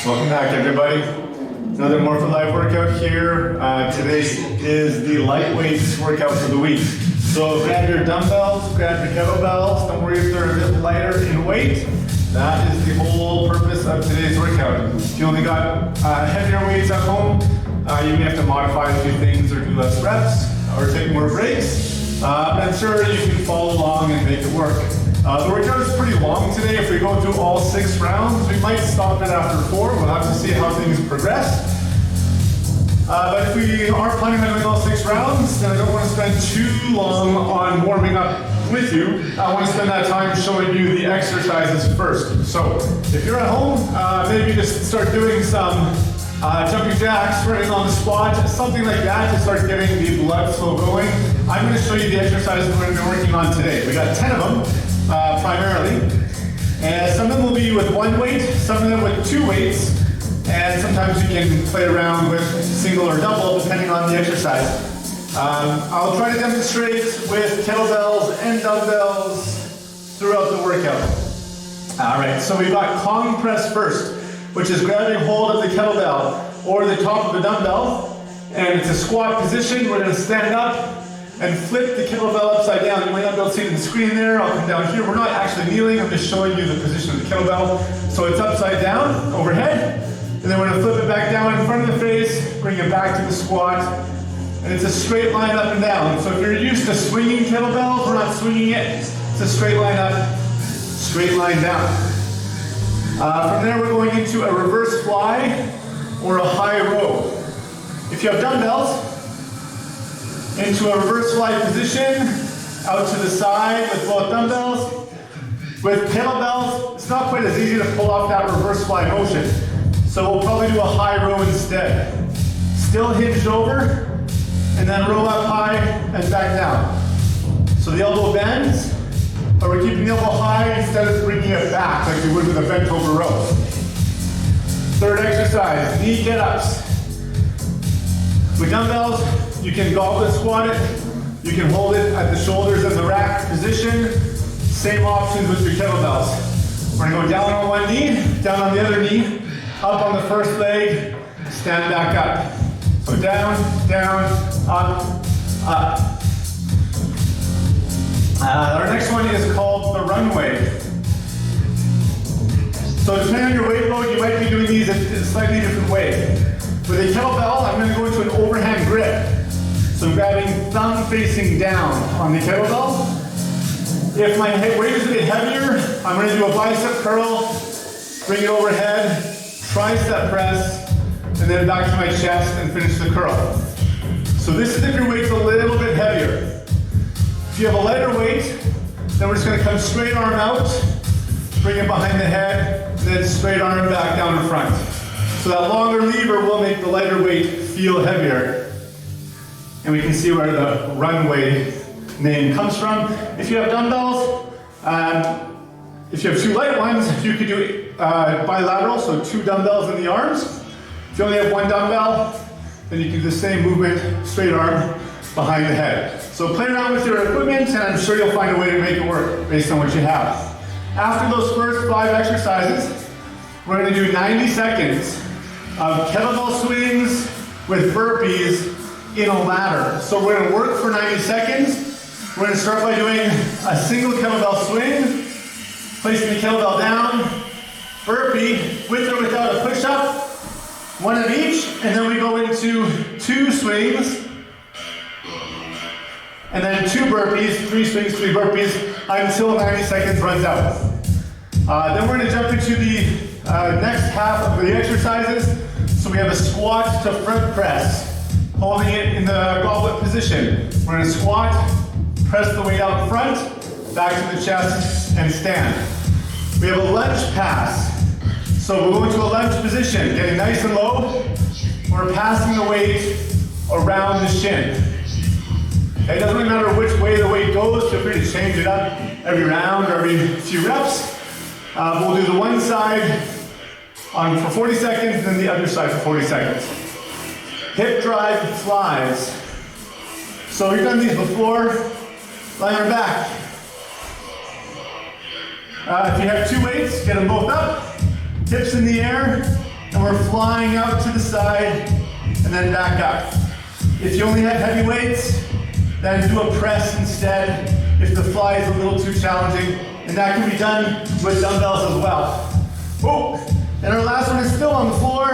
Welcome back, everybody. Another MORFIT live workout here. Today is the lightweight workout for the week. So grab your dumbbells, grab your kettlebells. Don't worry if they're a bit lighter in weight. That is the whole purpose of today's workout. If you only got heavier weights at home, you may have to modify a few things or do less reps or take more breaks. But I'm sure you can follow along and make it work. The workout is pretty long today. If we go through all 6 rounds, we might stop it after 4. We'll have to see how things progress. But if we are planning on doing all 6 rounds, then I don't want to spend too long on warming up with you. I want to spend that time showing you the exercises first. So if you're at home, maybe just start doing some jumping jacks, running on the squat, something like that to start getting the blood flow going. I'm going to show you the exercises we're going to be working on today. We got 10 of them. Primarily, and some of them will be with 1 weight, some of them with 2 weights, and sometimes you can play around with single or double depending on the exercise. I'll try to demonstrate with kettlebells and dumbbells throughout the workout. Alright, so we've got Kong press first, which is grabbing hold of the kettlebell or the top of the dumbbell, and it's a squat position. We're going to stand up and flip the kettlebell upside down. You might not be able to see it in the screen there. I'll come down here. We're not actually kneeling. I'm just showing you the position of the kettlebell. So it's upside down, overhead. And then we're going to flip it back down in front of the face, bring it back to the squat. And it's a straight line up and down. So if you're used to swinging kettlebells, we're not swinging it. It's a straight line up, straight line down. From there, we're going into a reverse fly or a high row. If you have dumbbells, into a reverse fly position, out to the side with both dumbbells. With kettlebells, it's not quite as easy to pull off that reverse fly motion. So we'll probably do a high row instead. Still hinged over, and then row up high and back down. So the elbow bends, but we're keeping the elbow high instead of bringing it back like we would with a bent over row. Third exercise, knee get-ups. With dumbbells, you can goblet squat it, you can hold it at the shoulders in the rack position. Same options with your kettlebells. We're going to go down on one knee, down on the other knee, up on the first leg, stand back up. So down, down, up, up. Our next one is called the runway. So depending on your weight load, you might be doing these in a slightly different way. With a kettlebell, I'm going to go into an overhand grip. So I'm grabbing thumb facing down on the kettlebell. If my weight is a bit heavier, I'm going to do a bicep curl, bring it overhead, tricep press, and then back to my chest and finish the curl. So this is if your weight's a little bit heavier. If you have a lighter weight, then we're just going to come straight arm out, bring it behind the head, and then straight arm back down in front. So that longer lever will make the lighter weight feel heavier. And we can see where the runway name comes from. If you have dumbbells, if you have 2 light ones, you could do bilateral, so 2 dumbbells in the arms. If you only have 1 dumbbell, then you can do the same movement, straight arm, behind the head. So play around with your equipment, and I'm sure you'll find a way to make it work based on what you have. After those first 5 exercises, we're going to do 90 seconds of kettlebell swings with burpees in a ladder. So we're going to work for 90 seconds. We're going to start by doing a single kettlebell swing, placing the kettlebell down, burpee with or without a push-up, 1 of each, and then we go into 2 swings, and then 2 burpees, 3 swings, 3 burpees, until 90 seconds runs out. Then we're going to jump into the next half of the exercises. So we have a squat to front press, holding it in the goblet position. We're going to squat, press the weight out in front, back to the chest, and stand. We have a lunge pass. So we'll go into a lunge position, getting nice and low. We're passing the weight around the shin. It doesn't really matter which way the weight goes. Feel free to change it up every round or every few reps. We'll do the one side for 40 seconds, then the other side for 40 seconds. Hip drive flies. So we've done these before. Lie on your back. If you have 2 weights, get them both up. Hips in the air, and we're flying out to the side and then back up. If you only have heavy weights, then do a press instead if the fly is a little too challenging, and that can be done with dumbbells as well. Oh, and our last one is still on the floor,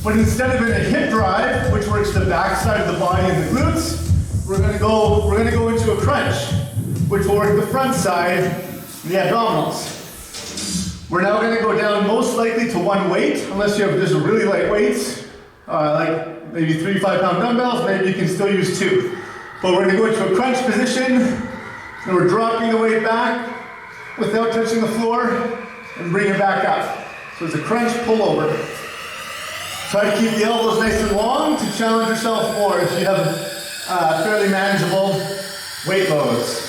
but instead of in a hip drive, which works the back side of the body and the glutes, we're gonna go into a crunch, which will work the front side and the abdominals. We're now gonna go down most likely to one weight, unless you have just really light weights, like maybe 3 to 5 pound dumbbells, maybe you can still use 2. But we're gonna go into a crunch position, and we're dropping the weight back without touching the floor, and bring it back up. So it's a crunch pullover. Try to keep the elbows nice and long to challenge yourself more if you have fairly manageable weight loads.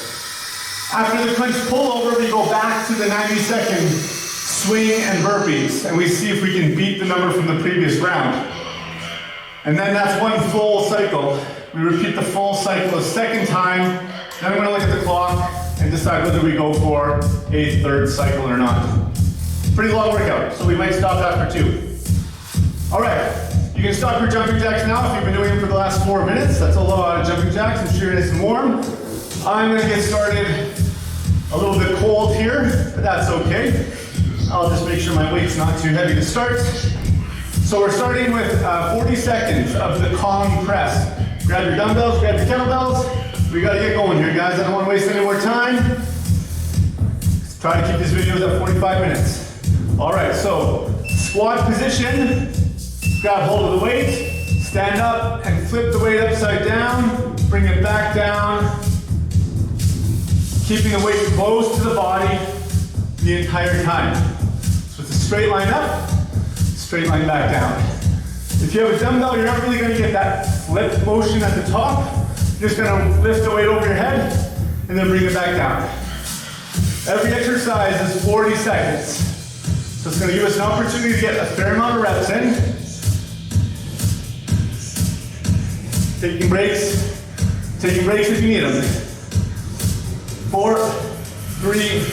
After the crunch pullover, we go back to the 90-second swing and burpees, and we see if we can beat the number from the previous round. And then that's one full cycle. We repeat the full cycle a second time, then we're gonna look at the clock and decide whether we go for a third cycle or not. Pretty long workout, so we might stop after 2. All right, you can stop your jumping jacks now if you've been doing them for the last 4 minutes. That's a lot of jumping jacks. I'm sure you're nice and warm. I'm gonna get started a little bit cold here, but that's okay. I'll just make sure my weight's not too heavy to start. So we're starting with 40 seconds of the Kong press. Grab your dumbbells, grab your kettlebells. We gotta get going here, guys. I don't wanna waste any more time. Let's try to keep these videos at 45 minutes. All right, so squat position. Grab hold of the weight, stand up and flip the weight upside down, bring it back down, keeping the weight close to the body the entire time. So it's a straight line up, straight line back down. If you have a dumbbell, you're not really gonna get that flip motion at the top. You're just gonna lift the weight over your head and then bring it back down. Every exercise is 40 seconds. So it's gonna give us an opportunity to get a fair amount of reps in. Taking breaks if you need them. 4, 3,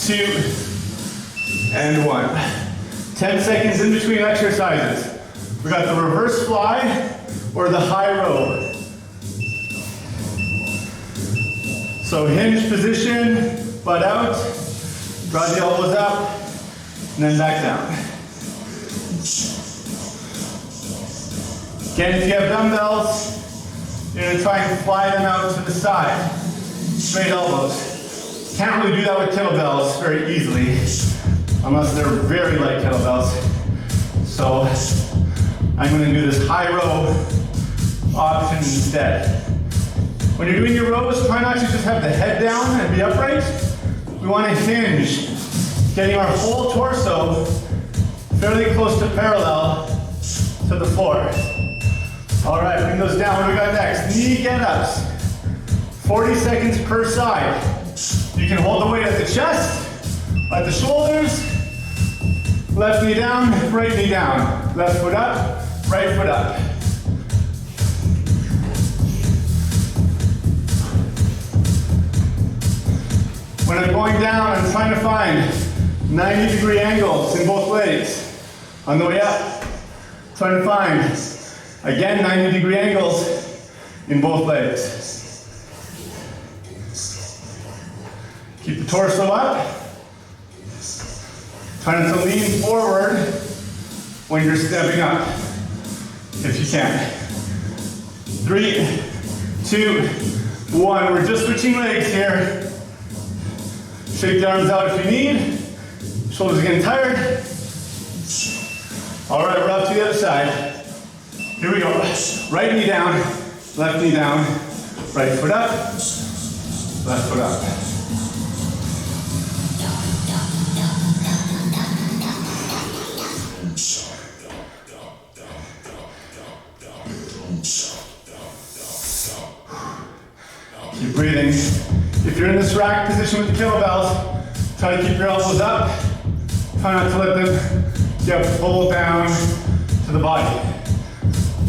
2, and 1. 10 seconds in between exercises. We got the reverse fly or the high row. So hinge position, butt out, draw the elbows up, and then back down. Again, if you have dumbbells, you're gonna try and fly them out to the side. Straight elbows. Can't really do that with kettlebells very easily, unless they're very light kettlebells. So I'm gonna do this high row option instead. When you're doing your rows, try not to just have the head down and be upright. We wanna hinge, getting our whole torso fairly close to parallel to the floor. All right, bring those down. What do we got next? Knee get-ups. 40 seconds per side. You can hold the weight at the chest, at the shoulders. Left knee down, right knee down. Left foot up, right foot up. When I'm going down, I'm trying to find 90-degree angles in both legs. On the way up, trying to find, again, 90-degree angles in both legs. Keep the torso up. Trying to lean forward when you're stepping up, if you can. 3, 2, 1. We're just switching legs here. Shake the arms out if you need. Shoulders are getting tired. All right, we're up to the other side. Here we go. Right knee down, left knee down, right foot up, left foot up. Keep breathing. If you're in this rack position with the kettlebells, try to keep your elbows up. Try not to let them get pulled down to the body.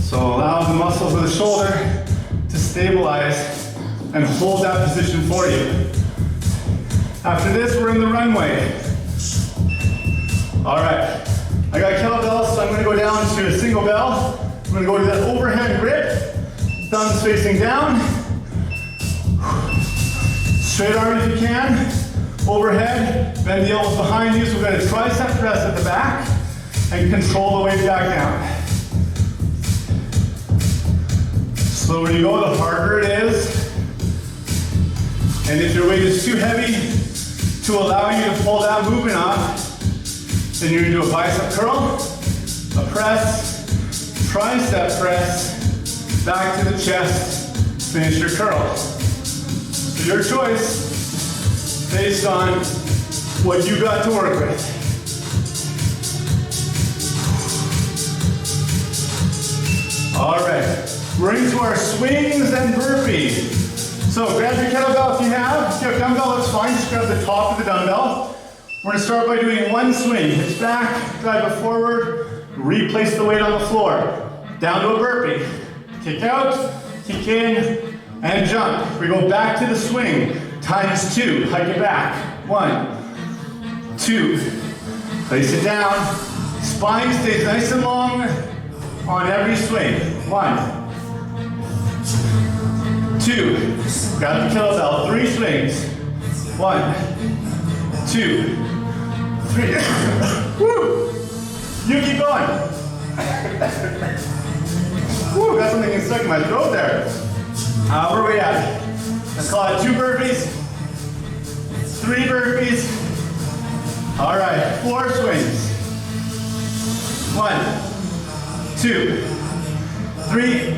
So allow the muscles of the shoulder to stabilize and hold that position for you. After this, we're in the runway. All right, I got kettlebells, so I'm gonna go down to a single bell. I'm gonna go to that overhand grip, thumbs facing down. Straight arm if you can, overhead, bend the elbows behind you, so we've got a tricep press at the back, and control the weight back down. Slower you go, the harder it is. And if your weight is too heavy to allow you to pull that movement off, then you're gonna do a bicep curl, a press, tricep press, back to the chest, finish your curl. So your choice based on what you got to work with. All right, we're into our swings and burpees. So grab your kettlebell if you have. If you have a dumbbell, that's fine. Just grab the top of the dumbbell. We're gonna start by doing one swing. Hips back, drive it forward, replace the weight on the floor. Down to a burpee. Kick out, kick in, and jump. We go back to the swing, times 2. Hike it back. 1, 2. Place it down. Spine stays nice and long on every swing. 1, 2. Grab the kettlebell. 3 swings. 1, 2, 3. Woo! You keep going. Woo, got something stuck in my throat there. Where are we at? Let's call it 2 burpees, 3 burpees. All right, 4 swings. 1, 2, 3,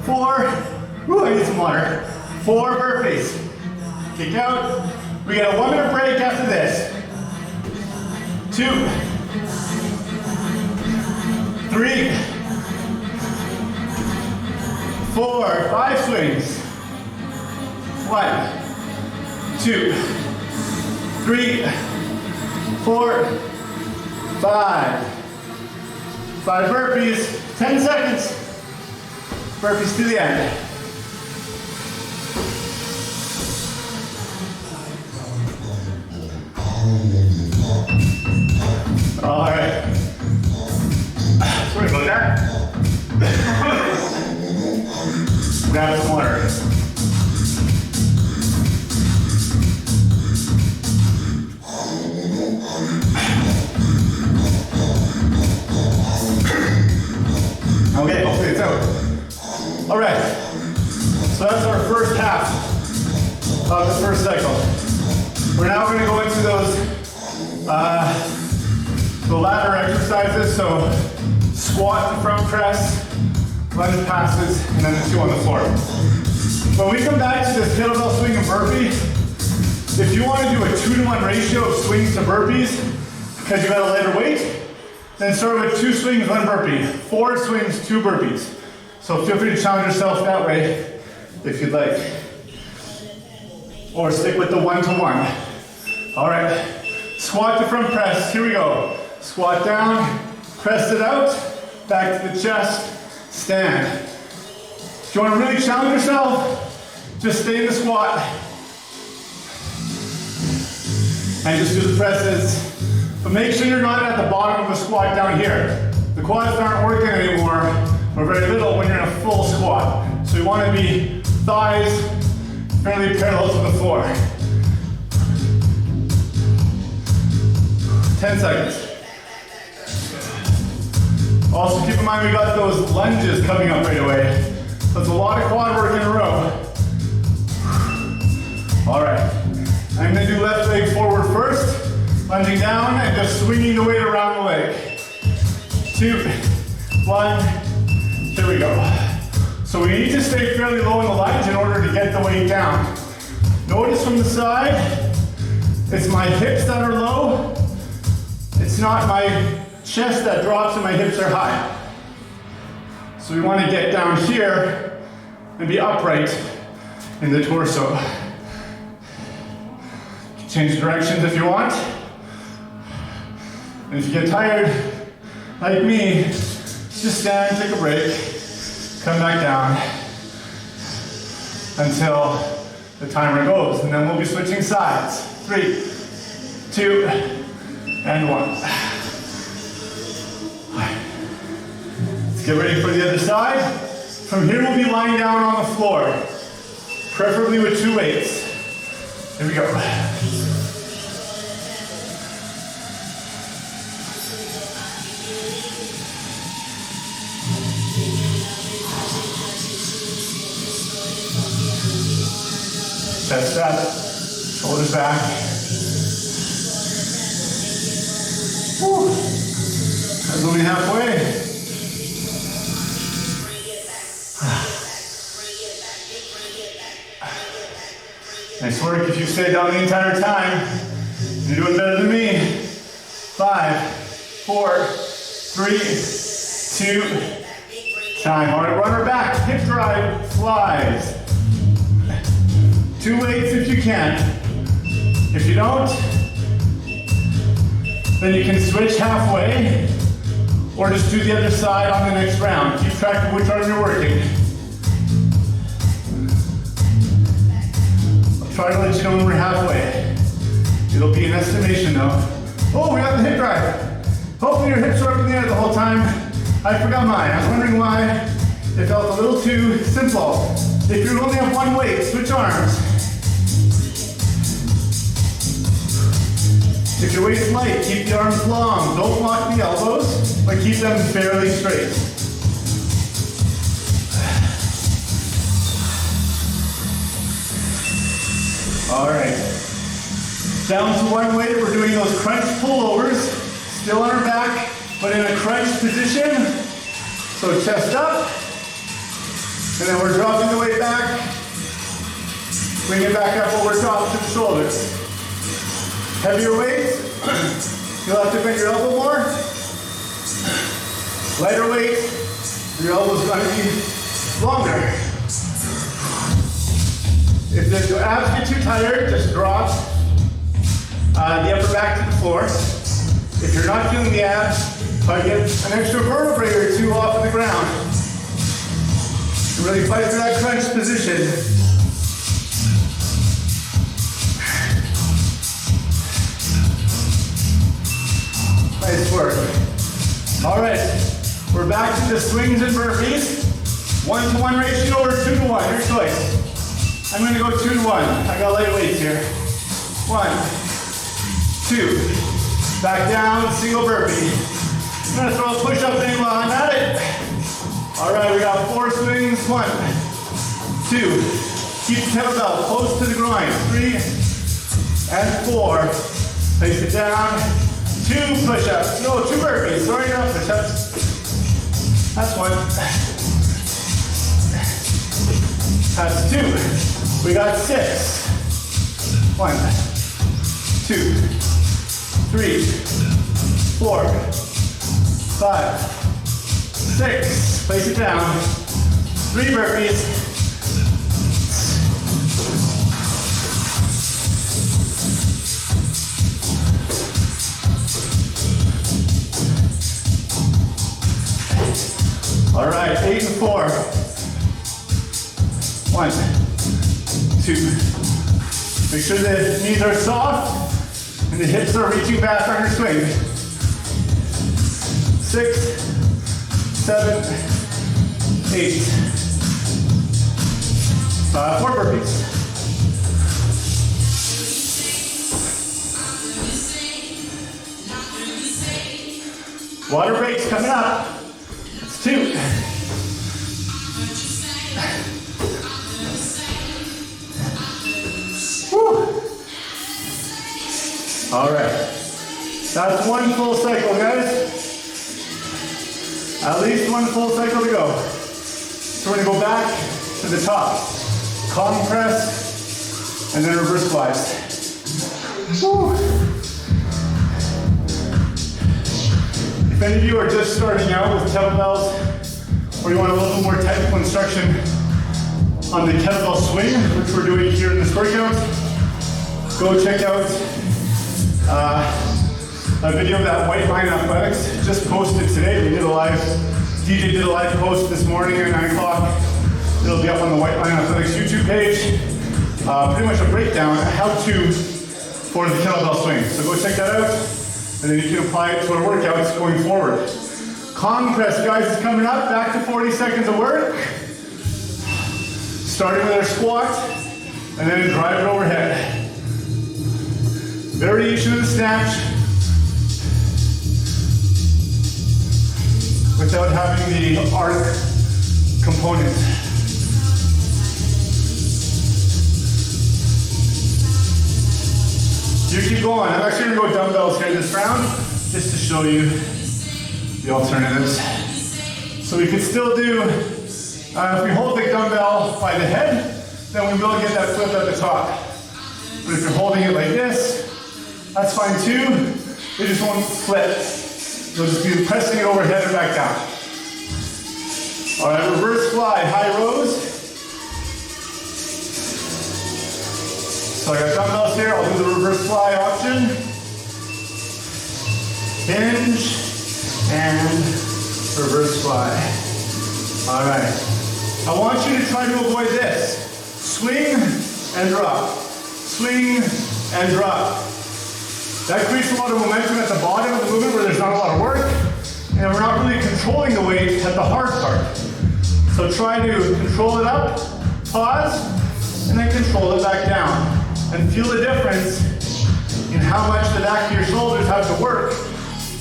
4. Woo, I need some water. 4 burpees. Kick out. We got a 1 minute break after this. 2, 3, 4, 5 swings. 1, 2, 3, 4, 5. 5 burpees, 10 seconds. Burpees to the end. All right. Sorry about that. Grab some water. Okay, hopefully it's out. All right. So that's our first half of the first cycle. We're now going to go into those the ladder exercises. So squat to front press, lunge passes, and then the 2 on the floor. When we come back to this kettlebell swing and burpee, if you want to do a 2-to-1 ratio of swings to burpees, because you got a lighter weight, then start with 2 swings, 1 burpee. 4 swings, 2 burpees. So feel free to challenge yourself that way if you'd like. Or stick with the 1-to-1. All right, squat to front press, here we go. Squat down, press it out, back to the chest, stand. If you want to really challenge yourself, just stay in the squat. And just do the presses. But make sure you're not at the bottom of the squat down here. The quads aren't working anymore, or very little when you're in a full squat. So you want to be thighs fairly parallel to the floor. 10 seconds. Also keep in mind we got those lunges coming up right away. That's a lot of quad work in a row. All right, I'm gonna do left leg forward first, lunging down and just swinging the weight around the leg. 2, 1, here we go. So we need to stay fairly low in the lunge in order to get the weight down. Notice from the side, it's my hips that are low. It's not my chest that drops and my hips are high. So we want to get down here and be upright in the torso. Change directions if you want. And if you get tired, like me, just stand, take a break, come back down until the timer goes. And then we'll be switching sides. 3, 2, and 1. Let's get ready for the other side. From here, we'll be lying down on the floor, preferably with 2 weights. Here we go. Chest up, shoulders back. Woo. That's only halfway. Nice work. If you stay down the entire time, you're doing better than me. 5, 4, 3, 2, time. All right, run her back. Hip drive, flies. 2 weights if you can. If you don't, then you can switch halfway or just do the other side on the next round. Keep track of which arm you're working. I'll try to let you know when we're halfway. It'll be an estimation though. Oh, we got the hip drive. Hopefully your hips are up in the air the whole time. I forgot mine. I was wondering why it felt a little too simple. If you only have 1 weight, switch arms. If your weight's light, keep the arms long. Don't lock the elbows, but keep them fairly straight. All right. Down to 1 weight, we're doing those crunch pullovers. Still on our back, but in a crunch position. So chest up. And then we're dropping the weight back. Bring it back up over top to the shoulders. Heavier weights, you'll have to bend your elbow more. Lighter weight, your elbow's going to be longer. If the abs get too tired, just drop the upper back to the floor. If you're not feeling the abs, try to get an extra vertebrae or 2 off of the ground. Really fight for that crunch position. Nice work. All right, we're back to the swings and burpees. 1-to-1 ratio or 2-to-1, your choice. I'm gonna go 2-to-1. I got light weights here. 1, 2. Back down, single burpee. I'm gonna throw a push-up thing while I'm at it. All right, we got 4 swings. 1, 2. Keep the kettlebell close to the groin. 3 and 4. Place it down. 2 push-ups. No, 2 burpees. Sorry, not push-ups. That's 1. That's 2. We got 6. 1, 2, 3, 4, 5, 6. Place it down. 3 burpees. All right, 8 and 4. 1, 2. Make sure the knees are soft and the hips are reaching back on your swing. 6, 7, 8. 4 burpees. Water breaks coming up. It's 2. Woo. All right. That's 1 full cycle, guys. At least 1 full cycle to go. So we're gonna go back to the top. Column press, and then reverse flies. Woo. If any of you are just starting out with kettlebells, or you want a little bit more technical instruction on the kettlebell swing, which we're doing here in this workout, go check out a video of that White Line Athletics. Just posted today. DJ did a live post this morning at 9 o'clock. It'll be up on the White Line Athletics YouTube page. Pretty much a breakdown, a how-to for the kettlebell swing. So go check that out, and then you can apply it to our workouts going forward. Compress, guys, is coming up. Back to 40 seconds of work. Starting with our squat, and then drive it overhead. Variation of the snatch without having the arc component. You keep going. I'm actually going to go dumbbells here this round, just to show you the alternatives. So we could still do, if we hold the dumbbell by the head, then we will get that flip at the top. But if you're holding it like this, that's fine too. They just won't flip. You'll just be pressing it overhead and back down. All right, reverse fly, high rows. So I got dumbbells here. I'll do the reverse fly option. Hinge and reverse fly. All right. I want you to try to avoid this. Swing and drop. Swing and drop. That creates a lot of momentum at the bottom of the movement where there's not a lot of work, and we're not really controlling the weight at the hard part. So try to control it up, pause, and then control it back down. And feel the difference in how much the back of your shoulders have to work.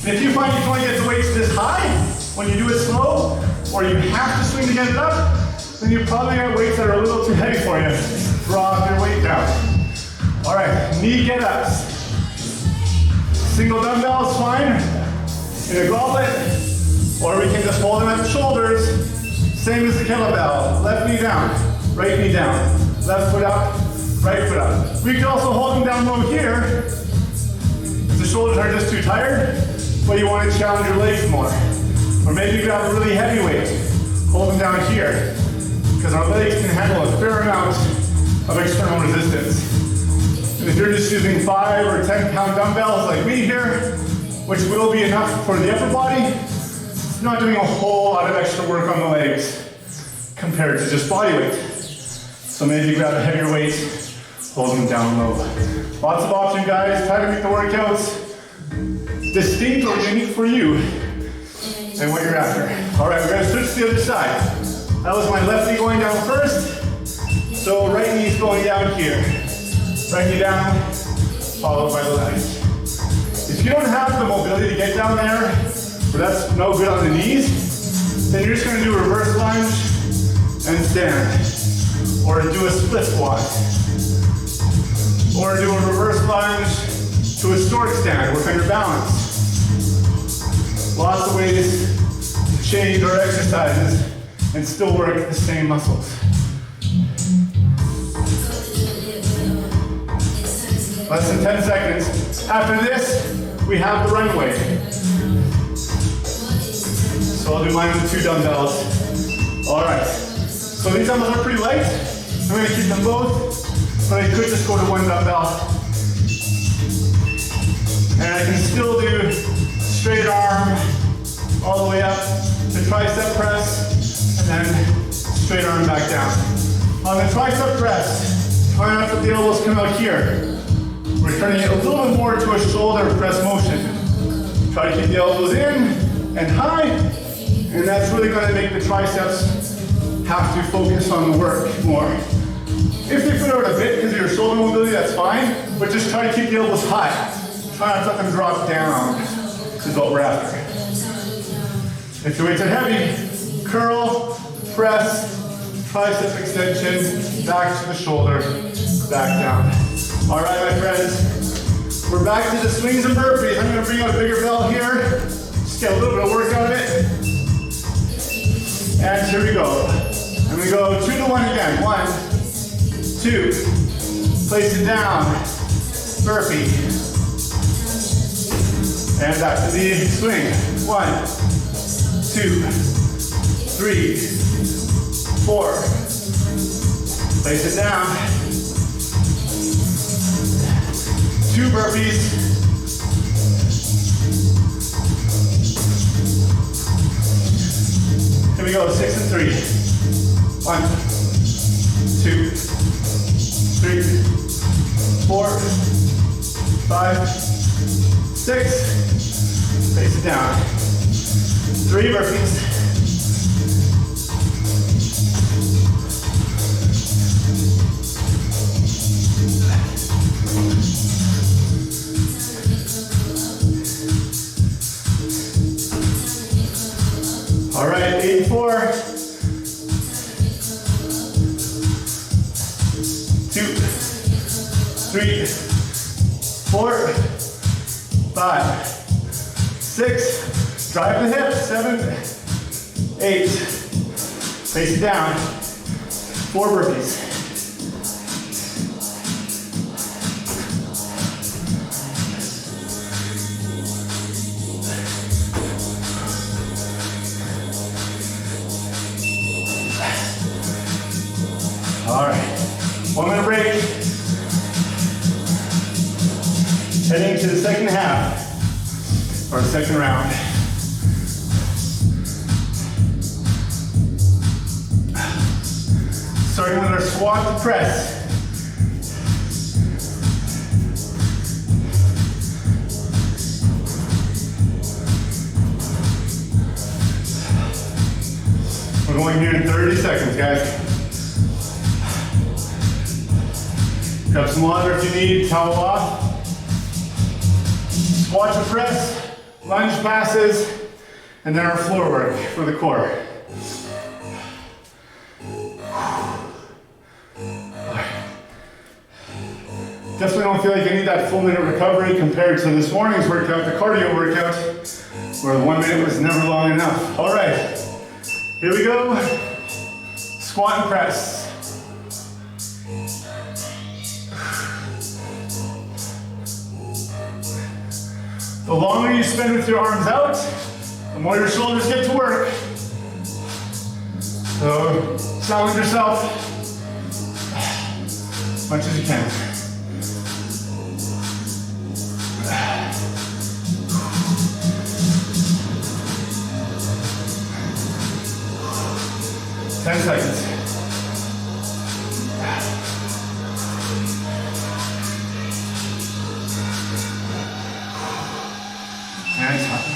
And if you find you can only get the weights this high when you do it slow, or you have to swing to get it up, then you probably got weights that are a little too heavy for you. Drop your weight down. All right, knee get-ups. Single dumbbells, fine, in a goblet, or we can just hold them at the shoulders, same as the kettlebell. Left knee down, right knee down, left foot up, right foot up. We can also hold them down low here, if the shoulders are just too tired, but you want to challenge your legs more. Or maybe you grab a really heavy weight, hold them down here, because our legs can handle a fair amount of external resistance. And if you're just using 5 or 10 pound dumbbells like me here, which will be enough for the upper body, it's not doing a whole lot of extra work on the legs compared to just body weight. So maybe grab a heavier weight, hold them down low. Lots of options, guys. Try to make the workouts distinct or unique for you and what you're after. All right, we're gonna switch to the other side. That was my left knee going down first. So right knee's going down here. Right knee down, followed by the left. If you don't have the mobility to get down there, or that's no good on the knees, then you're just gonna do a reverse lunge and stand. Or do a split squat. Or do a reverse lunge to a stork stand, work on your balance. Lots of ways to change our exercises and still work the same muscles. Less than 10 seconds. After this, we have the runway. So I'll do mine with 2 dumbbells. All right. So these dumbbells are pretty light. I'm gonna keep them both, but I could just go to 1 dumbbell. And I can still do straight arm all the way up to tricep press, and then straight arm back down. On the tricep press, try not to let the elbows come out here. We're turning it a little bit more to a shoulder press motion. Try to keep the elbows in and high, and that's really going to make the triceps have to focus on the work more. If they put out a bit because of your shoulder mobility, that's fine, but just try to keep the elbows high. Try not to let them drop down, is what we're after. If your weights are heavy, curl, press, tricep extension, back to the shoulder, back down. All right, my friends, we're back to the swings and burpees. I'm gonna bring out a bigger bell here, just get a little bit of work out of it. And here we go. And we go 2 to 1 again. 1, 2, place it down, burpee. And back to the swing. 1, 2, 3, 4. Place it down. 2 burpees. Here we go, 6 and 3. 1, 2, 3, 4, 5, 6. Place it down. 3 burpees. All right, 84. 2, 3, 4, 5, 6. Drive the hips. 7, 8. Face it down. 4 burpees. All right, 1 minute break. Heading to the second half, or the second round. Starting with our squat to press. We're going here in 30 seconds, guys. Grab some water if you need, towel off. Squat to press, lunge passes, and then our floor work for the core. Definitely don't feel like I need that full minute recovery compared to this morning's workout, the cardio workout, where the 1 minute was never long enough. All right, here we go. Squat and press. The longer you spend with your arms out, the more your shoulders get to work. So challenge yourself as much as you can. Ten seconds. And time.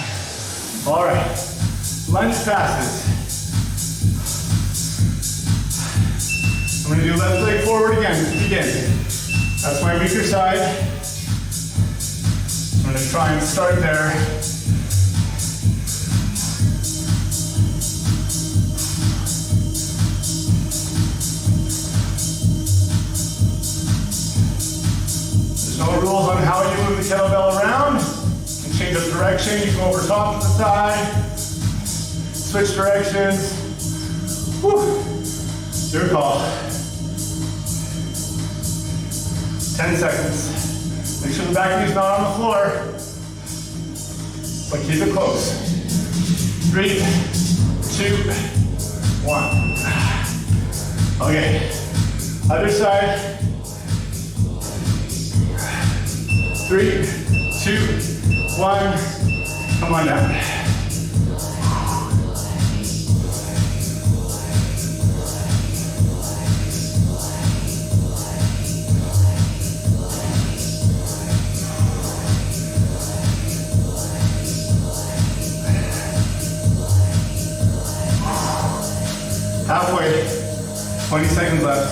All right, lunge passes. I'm gonna do left leg forward again, just begin. That's my weaker side. I'm gonna try and start there. There's no rules on how you move the kettlebell around. Change of direction, you can go over top of the side, switch directions. Whew. Your call. 10 seconds. Make sure the back knee's not on the floor, but keep it close. 3, 2, 1. Okay, other side. 3, 2, 1, come on down. Halfway, 20 seconds left.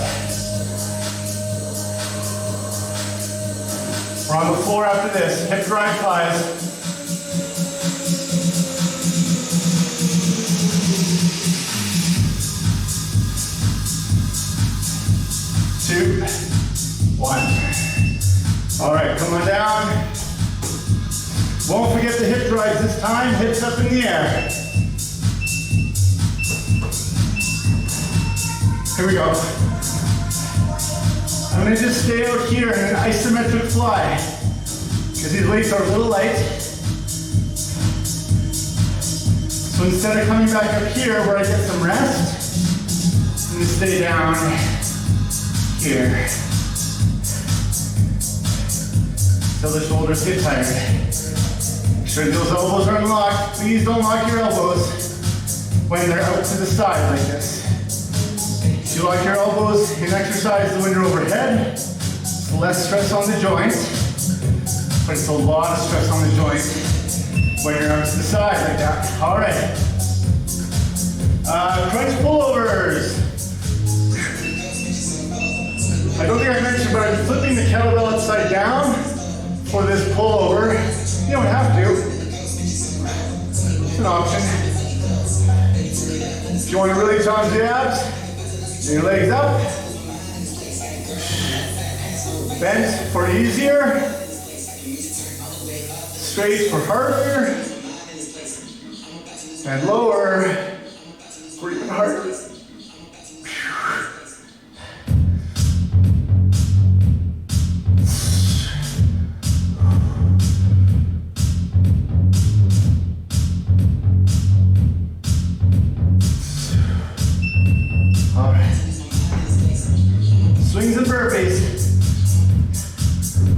We're on the floor after this, hip grind flies. Two, 1. All right, come on down. Won't forget the hip drives this time, hips up in the air. Here we go. I'm gonna just stay out here in an isometric fly because these weights are a little light. So instead of coming back up here where I get some rest, I'm gonna stay down here till the shoulders get tired. Make sure those elbows are unlocked. Please don't lock your elbows when they're out to the side like this. You lock your elbows in exercise when you're overhead. It's less stress on the joint, but it's a lot of stress on the joint when you're out to the side like that. All right, Crunch pullovers. I don't think I mentioned, but I'm flipping the kettlebell upside down for this pullover. You don't have to. It's an option. If you want to really challenge the abs, your legs up. Bent for easier. Straight for harder. And lower for even harder. Swings and burpees.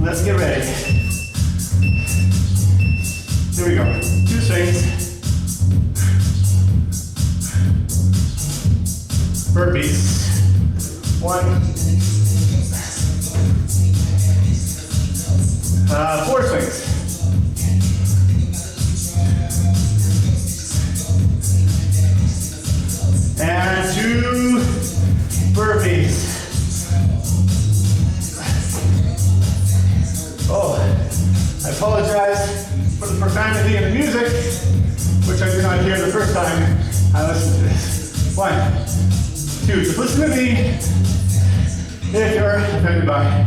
Let's get ready. Here we go. 2 swings. Burpees. 1. 4 swings. And 2 burpees. Oh, I apologize for the profanity in the music, which I did not hear the first time I listened to this. 1, 2, just listen to me if you're offended by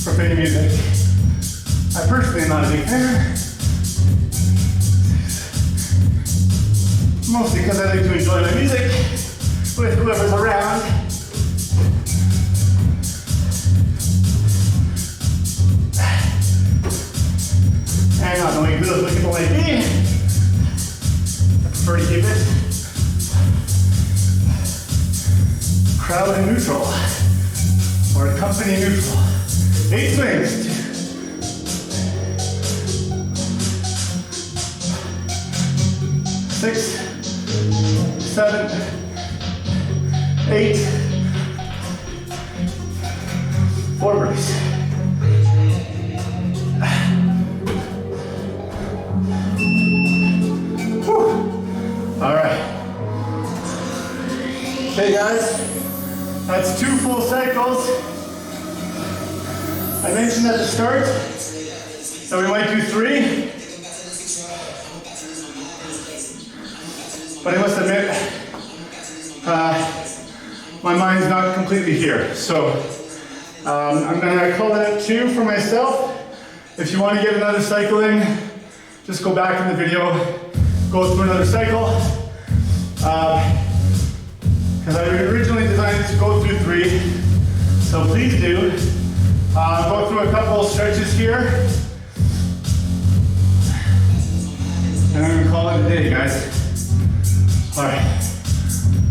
profane music. I personally am not a big fan, mostly because I like to enjoy my music with whoever's around. And not knowing who those people might be, I prefer to keep it crowd and neutral, or company neutral. 8 swings. 6, 7, 8, 4 burpees. All right. Okay, guys, that's 2 full cycles. I mentioned at the start that we might do 3, but I must admit, my mind's not completely here. So I'm gonna call it at 2 for myself. If you want to get another cycle in, just go back in the video, go through another cycle. Because I originally designed it to go through 3, so please do. Go through a couple stretches here. And I'm gonna call it a day, guys. All right.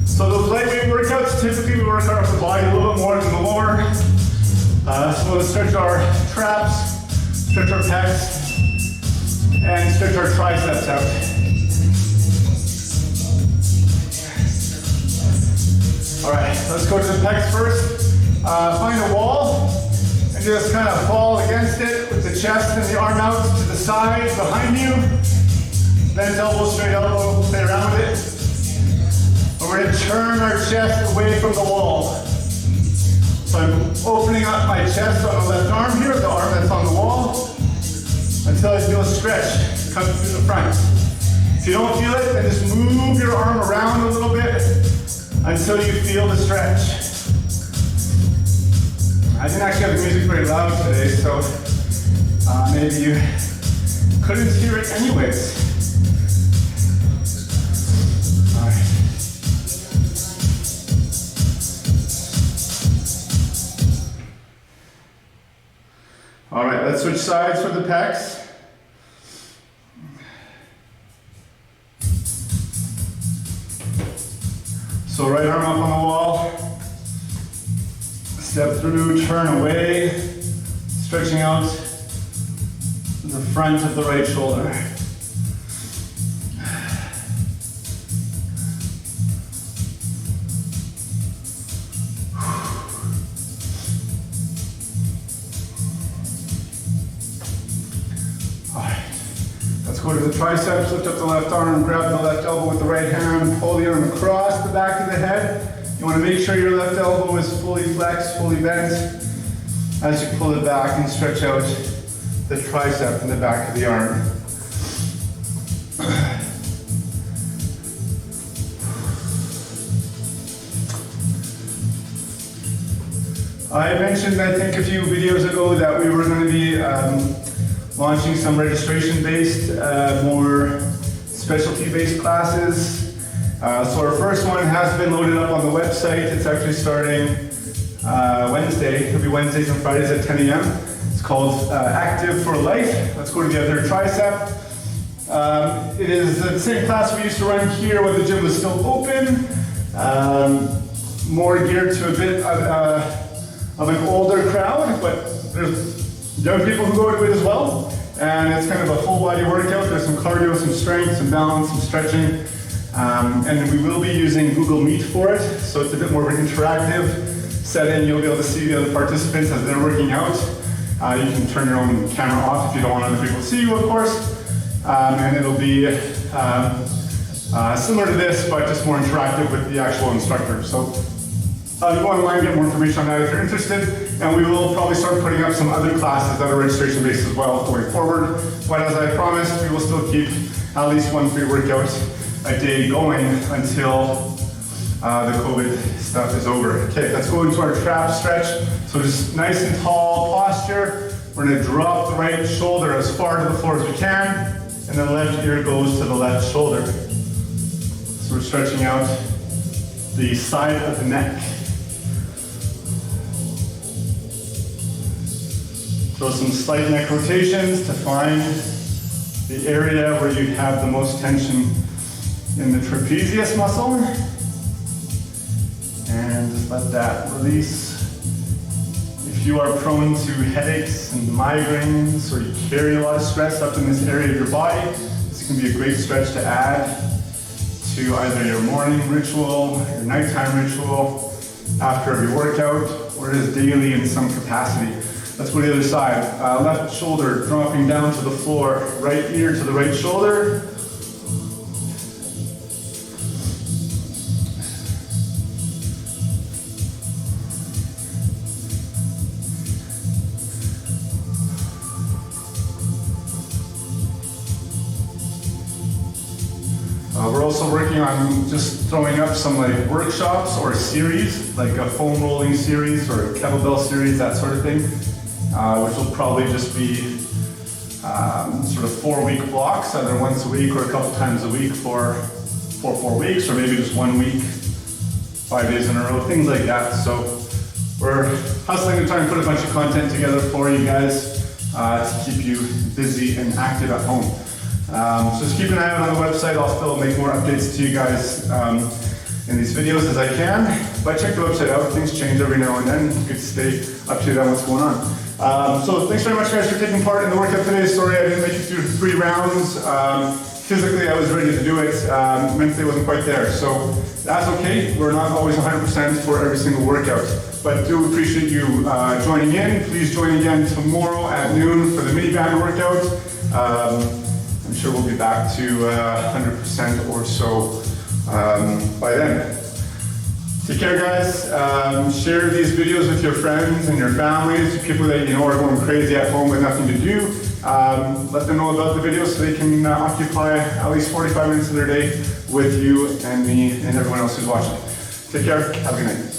So those lightweight workouts, typically we work our upper body a little bit more than the lower. So we'll stretch our traps, stretch our pecs, and stretch our triceps out. All right, let's go to the pecs first. Find a wall and just kind of fall against it with the chest and the arm out to the side behind you. Bend elbow, straight elbow, play around with it. And we're gonna turn our chest away from the wall. So I'm opening up my chest on the left arm here, the arm that's on the wall, until I feel a stretch come through the front. If you don't feel it, then just move your arm around a little bit until you feel the stretch. I didn't actually have the music very loud today, so maybe you couldn't hear it anyways. All right. All right, let's switch sides for the pecs. So right arm up on the wall, step through, turn away, stretching out the front of the right shoulder. All right, let's go to the triceps, lift up the left arm, grab the left elbow with the right hand, pull the arm across the back of the head. You want to make sure your left elbow is fully flexed, fully bent as you pull it back and stretch out the tricep in the back of the arm. I mentioned, I think, a few videos ago that we were going to be launching some registration-based, more specialty-based classes. So our first one has been loaded up on the website. It's actually starting Wednesday. It'll be Wednesdays and Fridays at 10 a.m. It's called Active for Life. Let's go to the other tricep. It is the same class we used to run here when the gym was still open. More geared to a bit of an older crowd, but there's young people who go to it as well. And it's kind of a full body workout. There's some cardio, some strength, some balance, some stretching. And we will be using Google Meet for it. So it's a bit more of an interactive setting. You'll be able to see the other participants as they're working out. You can turn your own camera off if you don't want other people to see you, of course. And it'll be similar to this, but just more interactive with the actual instructor. So you go online and get more information on that if you're interested. And we will probably start putting up some other classes that are registration based as well going forward. But as I promised, we will still keep at least one free workout a day going until the COVID stuff is over. Okay, let's go into our trap stretch. So just nice and tall posture. We're gonna drop the right shoulder as far to the floor as we can, and the left ear goes to the left shoulder. So we're stretching out the side of the neck. So some slight neck rotations to find the area where you have the most tension in the trapezius muscle. And just let that release. If you are prone to headaches and migraines, or you carry a lot of stress up in this area of your body, this can be a great stretch to add to either your morning ritual, your nighttime ritual, after every workout, or just daily in some capacity. Let's go to the other side. Left shoulder dropping down to the floor, right ear to the right shoulder. We're also working on just throwing up some like workshops or series, like a foam rolling series or a kettlebell series, that sort of thing, which will probably just be sort of 4-week blocks, either once a week or a couple times a week for 4 weeks, or maybe just 1 week, 5 days in a row, things like that. So we're hustling to try and put a bunch of content together for you guys to keep you busy and active at home. So just keep an eye out on the website. I'll still make more updates to you guys in these videos as I can. But check the website out. Things change every now and then. Good to stay up to date on what's going on. So thanks very much, guys, for taking part in the workout today. Sorry I didn't make it through 3 rounds. Physically, I was ready to do it. Mentally, I wasn't quite there. So that's okay. We're not always 100% for every single workout. But do appreciate you joining in. Please join again tomorrow at noon for the mini band workout. I'm sure we'll be back to 100% or so by then. Take care, guys. Share these videos with your friends and your families, people that you know are going crazy at home with nothing to do. Let them know about the videos so they can occupy at least 45 minutes of their day with you and me and everyone else who's watching. Take care. Have a good night.